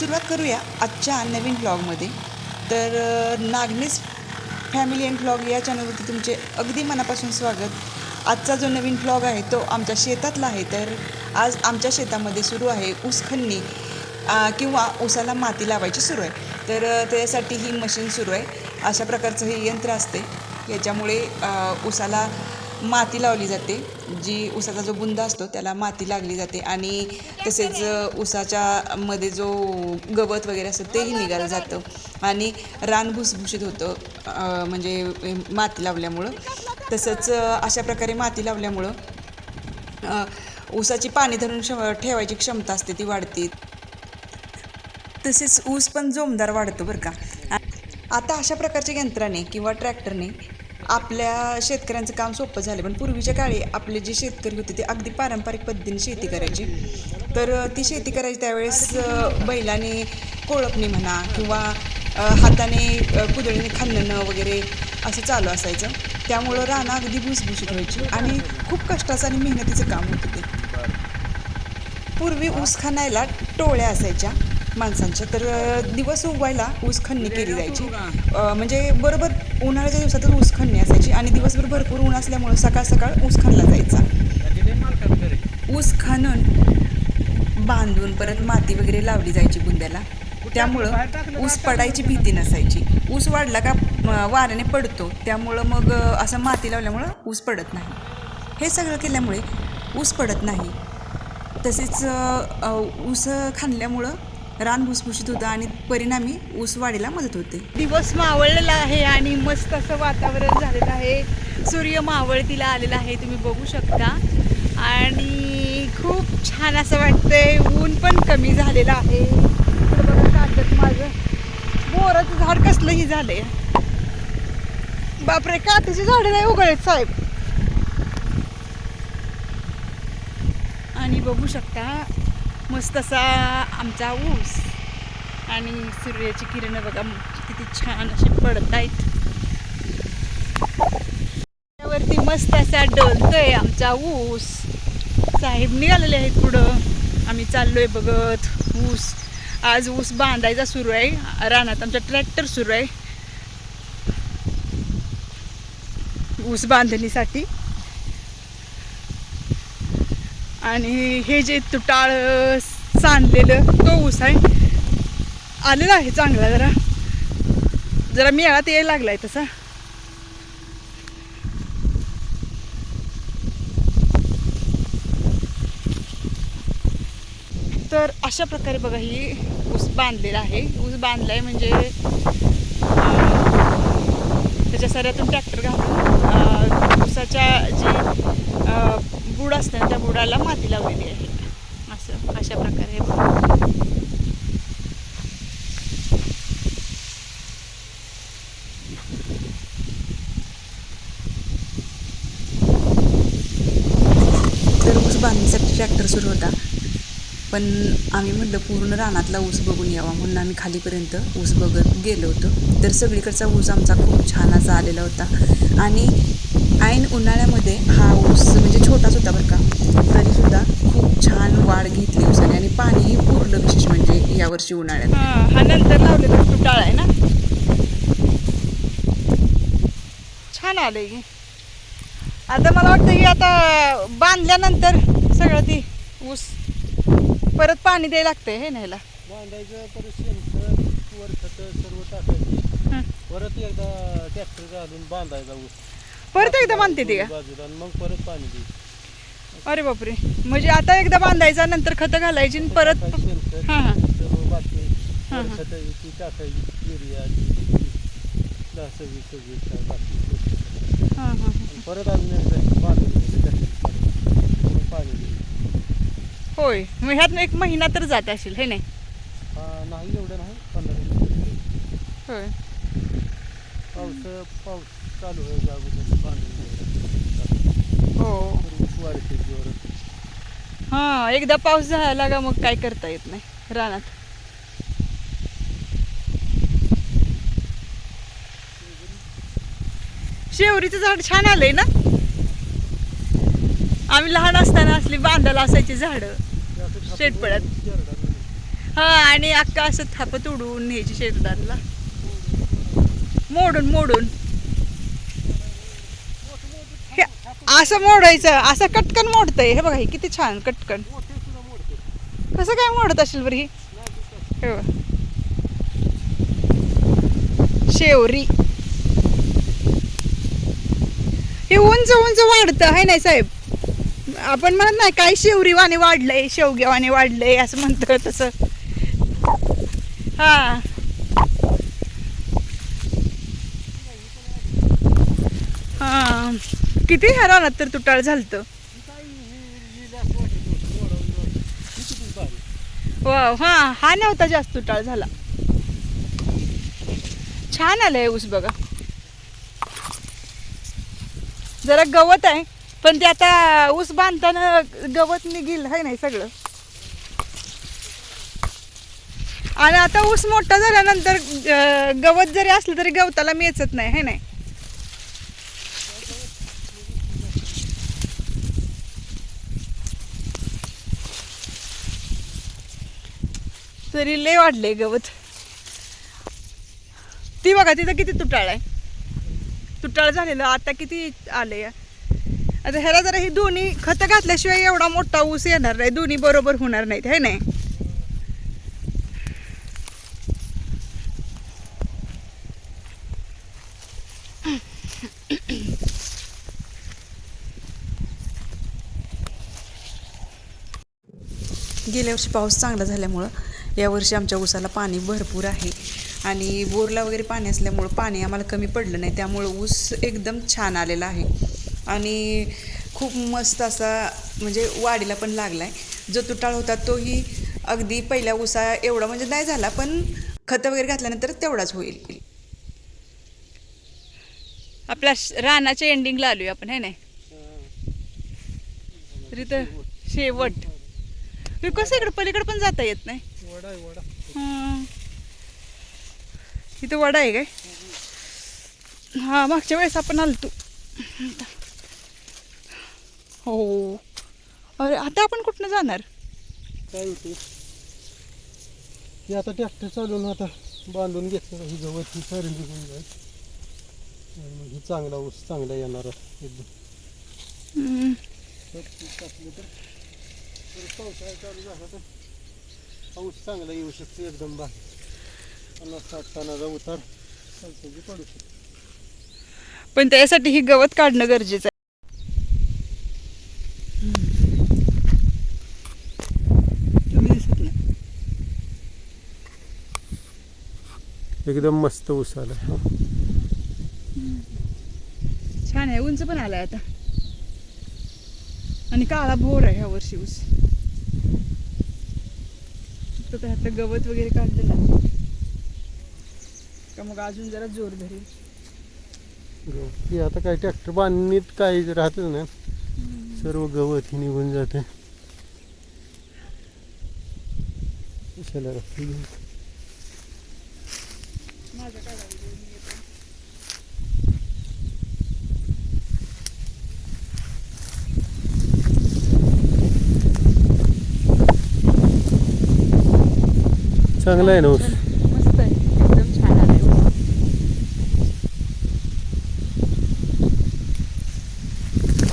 सुरुवात करूया आजच्या नवीन ब्लॉगमध्ये. तर नागनीस फॅमिली अँड ब्लॉग या चॅनलवरती तुमचे अगदी मनापासून स्वागत. आजचा जो नवीन ब्लॉग आहे तो आमच्या शेतातला आहे. तर आज आमच्या शेतामध्ये सुरू आहे ऊस खणणी किंवा ऊसाला माती लावायची सुरू आहे. तर त्यासाठी ही मशीन सुरू आहे. अशा प्रकारचं हे यंत्र असते. याच्यामुळे ऊसाला माती लावली जाते. जी ऊसाचा जो बुंदा असतो त्याला माती लागली जाते आणि तसेच ऊसाच्या मध्ये जो गवत वगैरे असतं तेही निघालं जातं आणि रान भुसभुशीत होतं म्हणजे माती लावल्यामुळं. तसंच अशा प्रकारे माती लावल्यामुळं ऊसाची पाणी धरून ठेवायची क्षमता असते ती वाढते. तसेच ऊस पण जोमदार वाढतो बरं का. आता अशा प्रकारच्या यंत्राने किंवा ट्रॅक्टरने आपल्या शेतकऱ्यांचं काम सोपं झालं. पण पूर्वीच्या काळी आपले जे शेतकरी होते ते अगदी पारंपरिक पद्धतीने शेती करायची. तर ती शेती करायची त्यावेळेस बैलाने कोळपणी म्हणा किंवा हाताने कुदळीने खणणं वगैरे असं चालू असायचं. त्यामुळं रानं अगदी भुसभुशीत व्हायची आणि खूप कष्टाचं आणि मेहनतीचं काम होतं ते. पूर्वी ऊस खणायला टोळ्या असायच्या माणसांच्या. तर दिवस उगवायला ऊस खणणी केली जायची. म्हणजे बरोबर उन्हाळ्याच्या दिवसातच ऊस खणणी असायची आणि दिवसभर भरपूर ऊन असल्यामुळं सकाळ सकाळ ऊस खणला जायचा. ऊस खणून बांधून परत माती वगैरे लावली जायची बुंद्याला. त्यामुळं ऊस पडायची भीती नसायची. ऊस वाढला का वाऱ्याने पडतो, त्यामुळं मग असं माती लावल्यामुळं ऊस पडत नाही. हे सगळं केल्यामुळे ऊस पडत नाही. तसेच ऊस खणल्यामुळं रान भुसभुशीत होतं आणि परिणामी ऊस वाढीला मदत होते. दिवस मावळलेला आहे आणि मस्त असं वातावरण झालेलं आहे. सूर्य मावळतीला आलेला आहे, तुम्ही बघू शकता. आणि खूप छान असं वाटतंय. ऊन पण कमी झालेलं आहे. बघा कागद माझं बोराचं झाड कसलंही झालंय. बापरे, काथीची झाडं नाही उघडत साहेब. आणि बघू शकता मस्त असा आमचा ऊस आणि सूर्याची किरणं बघा किती छान अशी पडत आहेत. त्यावरती मस्त असा डोलतोय आमचा ऊस. साहेब निघालेले आहेत पुढं, आम्ही चाललोय बघत ऊस. आज ऊस बांधायचा सुरू आहे. रानात आमचा ट्रॅक्टर सुरू आहे ऊस बांधणीसाठी. आणि हे जे तुटाळ सांडलेलं तो ऊस आहे, आलेला आहे चांगला. जरा मेळात यायला लागलाय तसा. तर अशा प्रकारे बघा ही ऊस बांधलेला आहे. ऊस बांधलाय म्हणजे त्याच्या सऱ्यातून ट्रॅक्टर घालून ऊसाच्या जी बुड असते ना त्या बुडाला माती लावलेली आहे. असं अशा प्रकारे तर ऊस बांधण्यासाठी ट्रॅक्टर सुरू होता. पण आम्ही म्हटलं पूर्ण रानातला ऊस बघून यावा म्हणून आम्ही खालीपर्यंत ऊस बघत गेलो होतो. तर सगळीकडचा ऊस आमचा खूप छान असा आलेला होता. आणि ऐन उन्हाळ्यामध्ये हा ऊस म्हणजे छोटाच होता बरं का, तरीसुद्धा खूप छान वाढ घेतली ऊसाने आणि पाणीही पुरलं. विशेष म्हणजे यावर्षी उन्हाळ्यात हा नंतर लावलेला तुटाळ आहे ना, छान आलंय. आता मला वाटतं की आता बांधल्यानंतर सगळं ती ऊस परत पाणी द्यायला लागतंय हे न्यायला. बांधायचं परत शेणखत वरखत सर्व टाकायचं. परत एकदा ट्रॅक्टर घालून बांधायचा ऊस. परत एकदा बांधते ते का बाजूला आणि मग परत पाणी द्यायचं. अरे बापरे, म्हणजे आता एकदा बांधायचा नंतर खतं घालायची आणि परत शेणखत हां सर्व बाकी वरखत ती टाकायची. युरिया 10-20 बाकी हां हां परत अजून एकदा बांधून मग पाणी द्यायचं. होय, मग ह्यात 1 महिना तर जात असेल हे नाही? नाही एवढं नाही, 15 दिवस. होय, पाऊस चालू व्हायच्या अगोदर पाणी हो वाढते जोरात. हां, एकदा पाऊस झाला का मग काय करता येत नाही रानात. शेवरीचं झाड छान आलंय ना. आम्ही लहान असताना असली बांधायला असायची झाडं शेतपळ्यात. हा आणि अक्का असं थापत उडून न्यायची शेतातला मोडून मोडून हे असं मोडायचं असं कटकन मोडतंय हे बघा हे किती छान कटकन मोठे सुद्धा मोडते. कसं काय मोडत असेल बरं ही हे बघा. शेवरी हे उंच उंच वाढतं आहे नाही साहेब आपण म्हणत नाही काय शेवरीवाने वाढलंय शेवग्यावाने वाढलंय असं म्हणतं तसं हा हा किती ह्या रानात तर तुटाळ झालतं ही काय ही जास्त वाटत होतं, मोडावं वाटत. ही किती भारी. वाव हा हा नव्हता जास्त तुटाळ झाला छान आलंय ऊस बघा जरा गवत आहे पण ते आता ऊस बांधताना गवत निघील है नाही सगळं आणि आता ऊस मोठा झाल्यानंतर गवत जरी असलं तरी गवताला मेचत नाही है नाही तरी लय वाढले गवत ती बघा तिथं किती तुटाळ आहे तुटाळ झालेलं आता किती आले आता ह्याला जरा ही दोन्ही खतं घातल्याशिवाय एवढा मोठा ऊस येणार नाही दोन्ही बरोबर होणार नाहीत है नाही गेल्या वर्षी पाऊस चांगला झाल्यामुळं यावर्षी आमच्या ऊसाला पाणी भरपूर आहे आणि बोरला वगैरे पाणी असल्यामुळं पाणी आम्हाला कमी पडलं नाही त्यामुळं ऊस एकदम छान आलेला आहे आणि खूप मस्त असा म्हणजे वाढीला पण लागला आहे जो तुटाळ होता तोही अगदी पहिल्या ऊसा एवढा म्हणजे नाही झाला पण खतं वगैरे घातल्यानंतर तेवढाच होईल आपल्या रानाच्या एंडिंगला आलोय आपण है नाही तरी तर शेवट कसं इकडे पलीकडे पण जाता येत नाही वडा आहे वडा. इथं वडा आहे काय हा मागच्या वेळेस आपण आलतो हो अरे आता आपण कुठनं जाणार काय होते की आता ट्रॅक्टर चालवून आता बांधून घेतलं ही गवत ही सारी निघून जाईल आणि ही चांगला ऊस चांगला येणार एकदम टाकलं तर पावसाळा चालू झाला तर पाऊस चांगला येऊ शकतो एकदम बाहेर 50-60 टनाचा उतार पावसाची पडू शकतो पण त्यासाठी ही गवत काढणं गरजेचं आहे एकदम मस्त ऊस आला छान आहे उंच पण आलाय आता आणि काळा भोर आहे ह्या वर्षी ऊस फक्त त्यातलं गवत वगैरे काढलेलं का मग अजून जरा जोर धरेल हे आता काय ट्रॅक्टर बांधणीत काही राहतच ना सर्व गवत ही निघून जाते कशाला माझं काय चांगला आहे ना ऊस मस्त आहे एकदम छान आलाय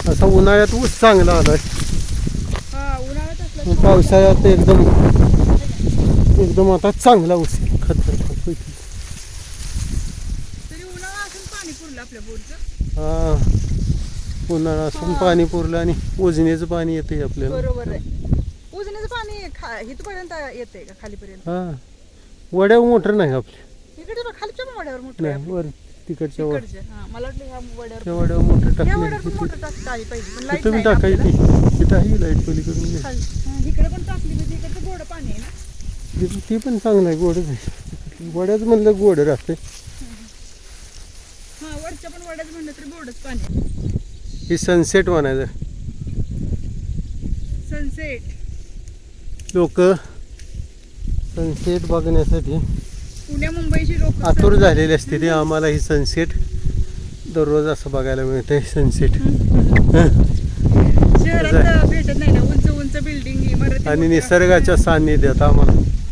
असा उन्हाळ्यात ऊस चांगला आलाय हा उन्हाळ्यात असलं पावसाळ्यात एकदम एकदम आता चांगला ऊस खतरनाक तरी उन्हाळा असून पाणी पुरलं आपल्या बोरचं हा उन्हाळा असून पाणी पुरलं आणि उजनीचं पाणी येते आपल्याला बरोबर आहे उजनीचं पाणी इथपर्यंत येते का खालीपर्यंत हा वड्या मोटर नाही आपल्या इकडे खालच्या पण वड्यावर मोठं आहे नाही वर तिकडच्या वर इकडच्या. हा, मला वाटलं ह्या वड्यावर त्या वड्यावर मोटर ह्या टाकली वड्यावर पण मोटर टाकता आली पाहिजे पण लाईट तिथं मी नाही ना टाकायची आपल्याला. तिथं आहे लाईट पलीकडून घे खाली. हा, इकडे पण टाकली म्हणजे इकडचं गोड पाणी आहे ना ती पण चांगलं आहे गोडच आहे वड्याच म्हणलं गोड राहते हा वरच्या पण वड्याच म्हणलं तरी गोडच पाणी आहे. ही सनसेट म्हणायचं सनसेट लोक सनसेट बघण्यासाठी पुण्या मुंबईची लोक आतुर झालेली असते ते आम्हाला ही सनसेट दररोज असं बघायला मिळते सनसेट शहरात भेटत नाही ना उंच उंच बिल्डिंग इमारती आणि मोठ्या. निसर्गाच्या सान्निध्यात आम्हाला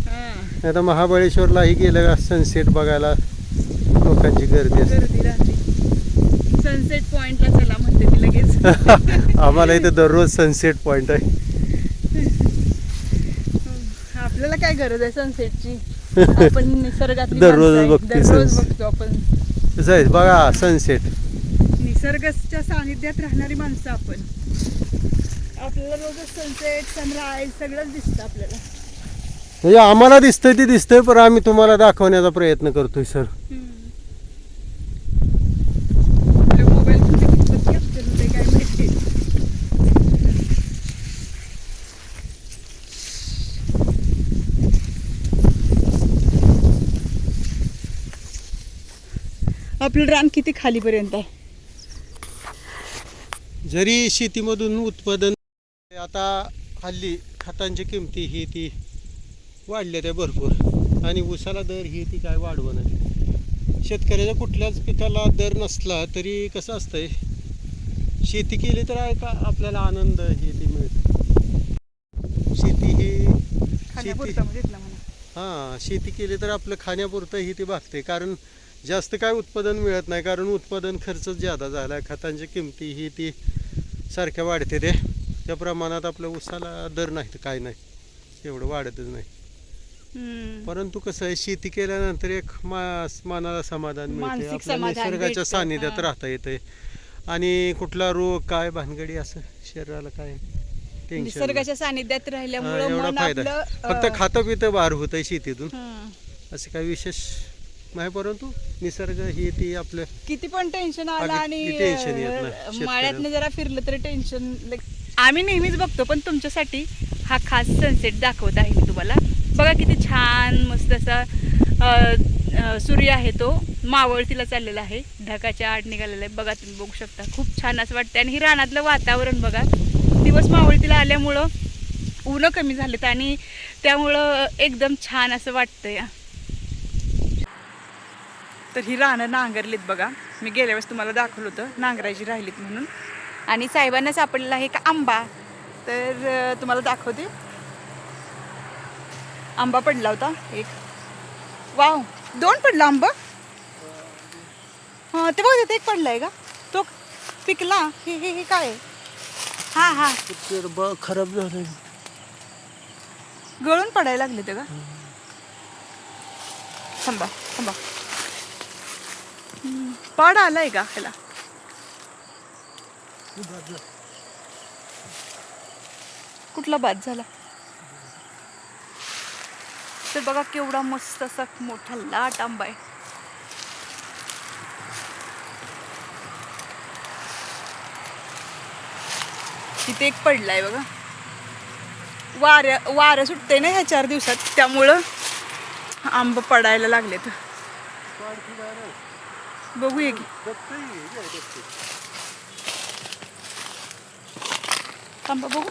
हा आता महाबळेश्वरलाही गेलं का सनसेट बघायला लोकांची गर्दी असते. गर्दी राहते. सनसेट पॉइंटला चला म्हणते ती लगेच. आम्हाला इथं दररोज सनसेट पॉइंट आहे. आपल्याला काय गरज आहे सनसेटची? आपण निसर्गातली दररोज माणसं आहे. बघते दररोज sunset. बघतो आपण. कसं आहे बघा सनसेट. निसर्गाच्या सानिध्यात राहणारी माणसं आपण. आपल्याला रोजच सनसेट सनराईज सगळंच दिसतं आपल्याला. म्हणजे आम्हाला दिसतंय ते दिसतंय, पण आम्ही तुम्हाला दाखवण्याचा प्रयत्न करतोय सर. आपल्या मोबाईल मध्ये कितपत कॅप्चर होते काय माहिती. आपलं रान किती खालीपर्यंत आहे. जरी शेतीमधून उत्पादन आता हल्ली खतांची किमती ही ती वाढल्या त्या भरपूर, आणि ऊसाला दर ही ती काय वाढवणार. शेतकऱ्याच्या कुठल्याच पिकाला दर नसला तरी कसं असतंय, शेती केली तर आहे का आपल्याला आनंद हे ती मिळतो. शेती ही हां शेती केली तर आपलं खाण्यापुरतं ही ती भागते. कारण जास्त काय उत्पादन मिळत नाही, कारण उत्पादन खर्चच जादा झाला आहे. खतांची किमती ही ती सारख्या वाढते ते, त्या प्रमाणात आपल्या ऊसाला दर नाही तर काय नाही, एवढं वाढतच नाही. परंतु कसं आहे, शेती केल्यानंतर एक मनाला समाधान मिळते, आपल्या निसर्गाच्या सानिध्यात राहता येते, आणि कुठला रोग काय भानगडी असं शरीराला काय टेन्शन निसर्गाच्या सानिध्यात राहिल्यामुळे एवढा फायदा. फक्त खातं पितं बाहेर होतंय शेतीतून, असं काही विशेष नाही. परंतु निसर्ग ही ती आपलं किती पण टेन्शन आलं आणि टेन्शन येत नाही. माळ्यातनं जरा फिरलं तरी टेन्शन. आम्ही नेहमीच बघतो, पण तुमच्यासाठी हा खास सनसेट दाखवत आहे मी तुम्हाला. बघा किती छान मस्त असा सूर्य आहे, तो मावळतीला चाललेला आहे, ढगाच्या आड निघालेला आहे. बघा तुम्ही बघू शकता, खूप छान असं वाटतं. आणि ही रानातलं वातावरण बघा, दिवस मावळतीला आल्यामुळं ऊन कमी झालेत आणि त्यामुळं एकदम छान असं वाटतंय. तर ही रानं नांगरलीत बघा. मी गेल्या वेळेस तुम्हाला दाखवलं होतं नांगरायची राहिलीत म्हणून. आणि साहेबांना सापडलेला आहे का आंबा, तर तुम्हाला दाखवते. आंबा पडला होता एक. वाव, 2 पडला आंबा. हां ते बघा, एक पडलाय का तो पिकला. हे काय आहे? हां हां खराब झालं, गळून पडायला लागले ते का. थांबा थांबा, पाड आलाय का ह्याला? कुठला बाद झाला? तर बघा केवढा मस्त असा मोठा लाट आंबा आहे. तिथे एक पडलाय बघा. वारं सुटते ना ह्या 4 दिवसात, त्यामुळं आंब पडायला लागलेत. बघूया की. थांबा बघू,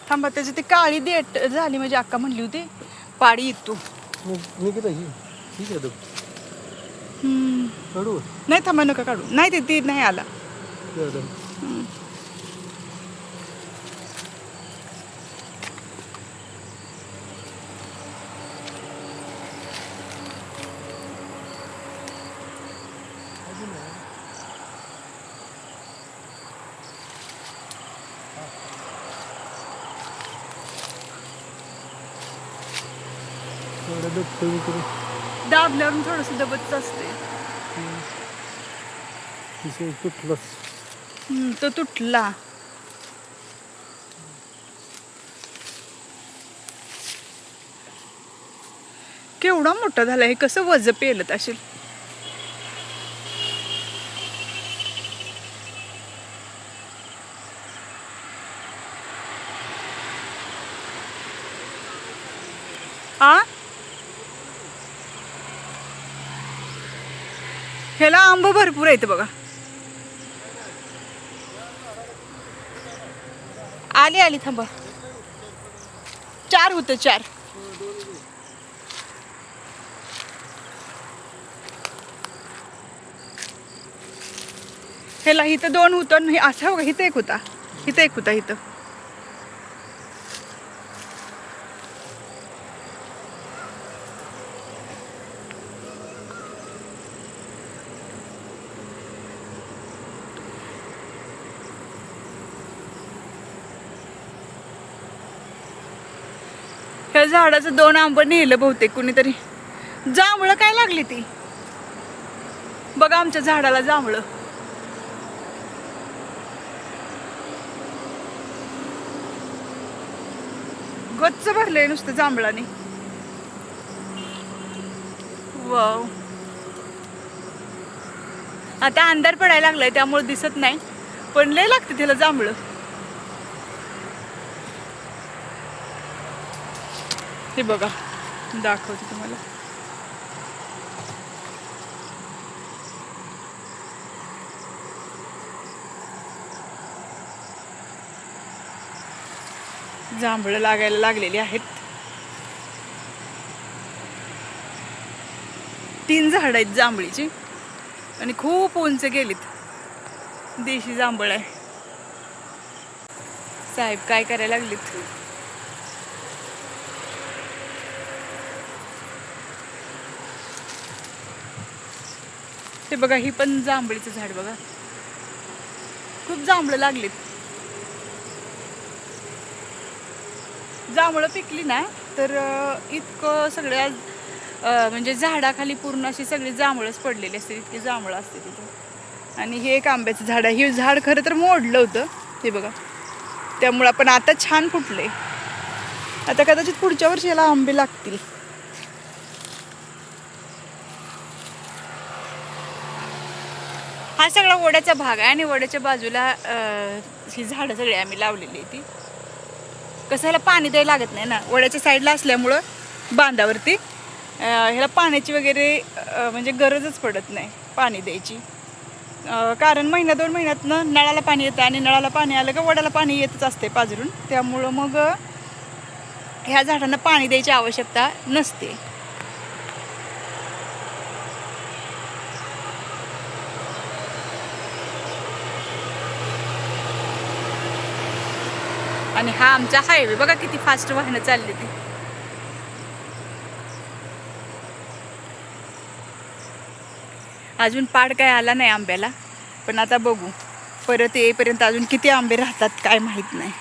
थांबा. त्याची ती काळी देठ झाली म्हणजे अक्का म्हणली होती पाडी येतो. नाही थांबा, नका काढू. नाही ते नाही आला. दाबल्यावरून थोडस दबतच असते. तो तुटला. केवढा मोठा झाला, हे कसं वज पेलत असेल. ह्याला आंब भरपूर आहेत बघा. आली थांबा. 4 होतं 4. ह्याला इथं 2 होतं, असं बघा. इथं एक होता, इथं एक होता. इथं ह्या झाडाचं 2 आंब नेलं बहुतेक कुणीतरी. जांभळं काय लागली ती बघा आमच्या झाडाला जांभळं. गच्च भरलंय नुसतं जांभळाने. वाव. आता अंधार पडायला लागलाय त्यामुळे दिसत नाही, पण लय लागते त्याला जांभळं. हे बघा दाखवते तुम्हाला. जांभळं लागायला लागलेली आहेत. 3 झाड आहेत जांभळीची आणि खूप उंच गेलीत. देशी जांभळ आहे. साहेब काय करायला लागलीत. ते बघा ही पण जांभळीचं झाड बघा, खूप जांभळं लागलीत. जांभळं पिकली ना तर इतकं सगळ्या म्हणजे झाडाखाली पूर्ण अशी सगळी जांभळच पडलेली असते, इतकी जांभळं असते तिथे. आणि हे एक आंब्याचं झाड आहे. हे झाड खरं तर मोडलं होतं हे बघा, त्यामुळं पण आता छान फुटले. आता कदाचित पुढच्या वर्षी याला आंबे लागतील. हा सगळा वड्याचा भाग आहे आणि वड्याच्या बाजूला ही झाडं सगळी आम्ही लावलेली ती. कसं ह्याला पाणी द्यायला लागत नाही ना, वड्याच्या साईडला असल्यामुळं बांधावरती ह्याला पाण्याची वगैरे म्हणजे गरजच पडत नाही पाणी द्यायची. कारण 1-2 महिन्यातनं नळाला पाणी येतं आणि नळाला पाणी आलं का वड्याला पाणी येतच असते पाजरून. त्यामुळं मग ह्या झाडांना पाणी द्यायची आवश्यकता नसते. आणि हा आमचा हायवे बघा किती फास्ट वाहनं चालली ती. अजून पाड काय आला नाही आंब्याला, पण आता बघू परत येईपर्यंत अजून किती आंबे राहतात काय माहित नाही.